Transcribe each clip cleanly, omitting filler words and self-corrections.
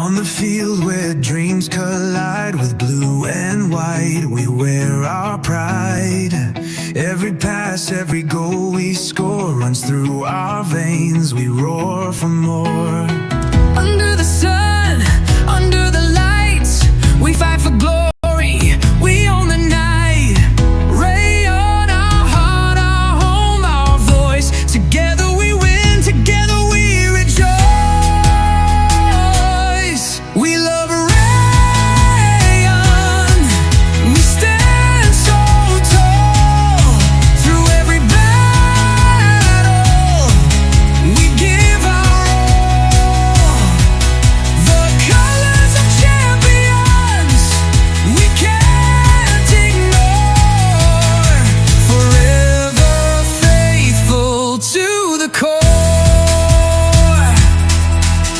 On the field where dreams collide with blue and white, we wear our pride. Every pass, every goal we score runs through our veins, we roar for more. Under the sun, under the lights, we fight for glory, we own the night. Ray on our heart, our home, our voice. Together we win, together we rejoice. We love Rayon, we stand so tall. Through every battle, we give our all. The colors of champions, we can't ignore. Forever faithful to the core.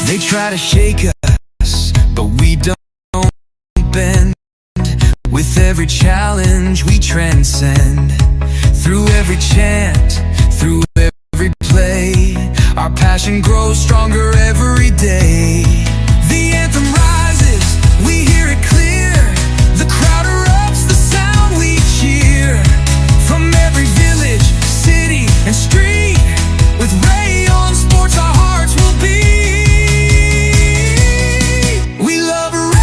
They try to shake us, but we don't bend. With every challenge we transcend. Through every chant, through every play, our passion grows stronger every day. The anthem rises, we hear it clear. The crowd erupts, the sound we cheer. From every village, city, and street, with Rayon Sports our hearts will beat. We love Rayon,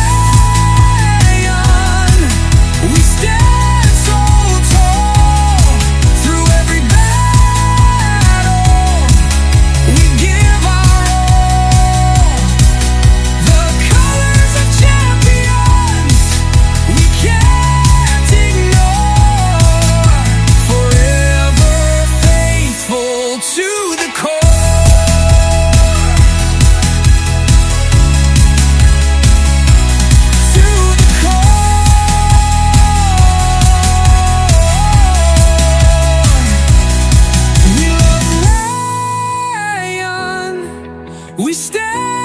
we stand so tall. Through every battle, we give our all. The colors of champions, we can't ignore. Forever faithful to the core. To the core. We love Rayon, we stand